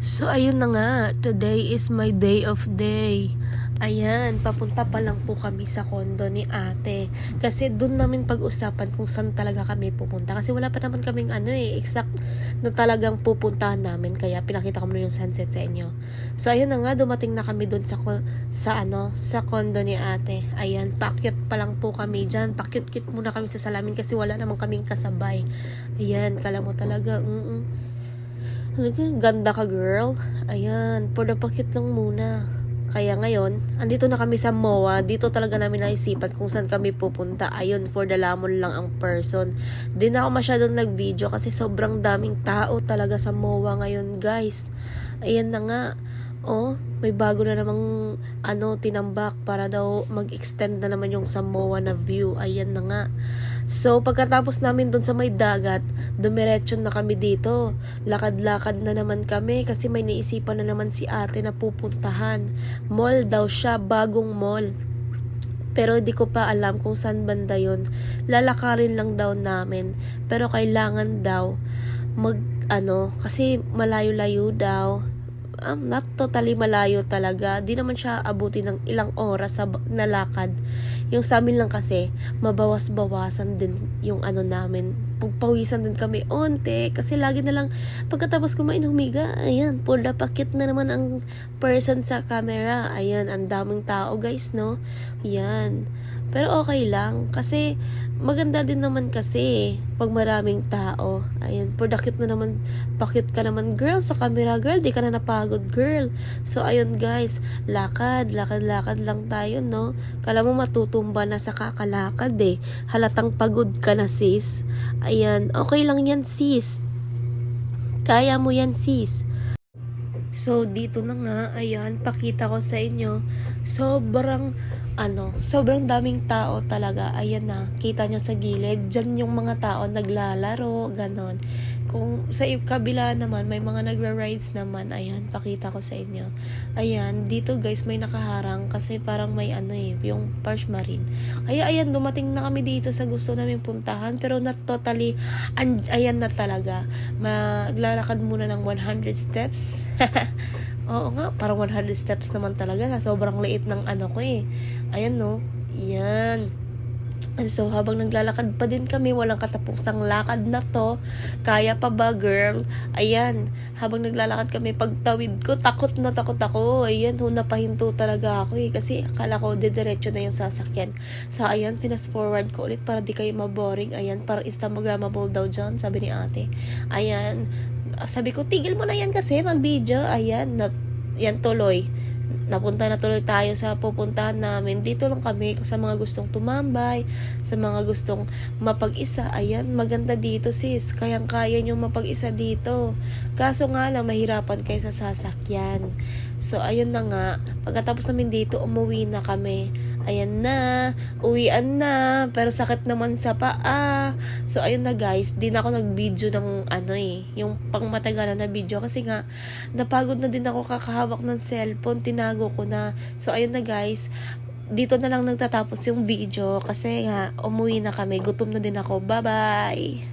So, ayun na nga. Today is my day of day. Ayan, papunta pa lang po kami sa kondo ni ate. Kasi doon namin pag-usapan kung saan talaga kami pupunta. Kasi wala pa naman kaming exact na talagang pupuntahan namin. Kaya pinakita ko muna yung sunset sa inyo. So, ayun na nga, dumating na kami doon sa kondo ni ate. Ayan, pakyut pa lang po kami dyan. Pakyut-kyut muna kami sa salamin kasi wala naman kaming kasabay. Ayan, kala mo talaga, ganda ka, girl. Ayan, for the pakit lang muna. Kaya ngayon, andito na kami sa MOA. Dito talaga namin naisipan kung saan kami pupunta. Ayun, for the lamon lang ang person. Di na ako masyadong nag-video kasi sobrang daming tao talaga sa MOA ngayon, guys. Ayan na nga. Oh, may bago na namang tinambak para daw mag-extend na naman yung sa MOA na view. Ayan na nga. So, pagkatapos namin dun sa may dagat, dumiretso na kami dito. Lakad-lakad na naman kami kasi may naisipan na naman si ate na pupuntahan. Mall daw siya, bagong mall. Pero di ko pa alam kung saan banda yun. Lalakarin lang daw namin. Pero kailangan daw kasi malayo-layo daw. Not totally malayo talaga. Di naman siya abutin ng ilang oras sa nalakad. Yung sa amin lang kasi, mabawas-bawasan din yung namin. Pagpawisan din kami onte. Kasi lagi na lang, pagkatapos kumain humiga, ayan, pula pakit na naman ang person sa camera. Ayan, ang daming tao guys, no? Ayan. Pero okay lang. Kasi, maganda din naman kasi pag maraming tao. Ayan, cute na naman, pakit ka naman girl sa camera, girl, di ka na napagod girl. So ayun guys, lakad lang tayo, no? Kala mo matutumba na sa kakalakad halatang pagod ka na sis. Ayan, okay lang yan sis, kaya mo yan sis. So, dito na nga, ayan, pakita ko sa inyo, sobrang daming tao talaga. Ayan na, kita nyo sa gilid, dyan yung mga tao naglalaro, ganon. Kung sa kabila naman, may mga nagra-rides naman, ayan, pakita ko sa inyo. Ayan, dito guys, may nakaharang kasi parang may yung Parsh Marine. Kaya ayan, dumating na kami dito sa gusto namin puntahan, pero not totally, ayan na talaga. Maglalakad muna ng 100 steps. Oo nga, parang 100 steps naman talaga. Sobrang liit ng ko Ayan no, yan. So, habang naglalakad pa din kami, walang katapusang lakad na to. Kaya pa ba, girl? Ayan, habang naglalakad kami, pagtawid ko, takot na takot ako. Ayan, napahinto talaga ako kasi akala ko didiretso na yung sasakyan. So, ayan, fast forward ko ulit para di kayo maboring. Ayan, parang instagrammable daw dyan, sabi ni ate. Ayan, sabi ko, tigil mo na yan kasi mag-video. Ayan, yan tuloy. Napunta na tuloy tayo sa pupuntahan namin. Dito lang kami sa mga gustong tumambay, sa mga gustong mapag-isa. Ayan, maganda dito sis. Kayang-kaya nyo mapag-isa dito. Kaso nga lang, mahirapan kayo sa sasakyan. So, ayun na nga. Pagkatapos namin dito, umuwi na kami. Ayan na, uwian na, pero sakit naman sa paa. So, ayun na guys, di na ako nag-video ng yung pangmatagalan na video kasi nga, napagod na din ako kakahawak ng cellphone, tinago ko na. So, ayun na guys, dito na lang nagtatapos yung video kasi nga, umuwi na kami, gutom na din ako. Bye-bye!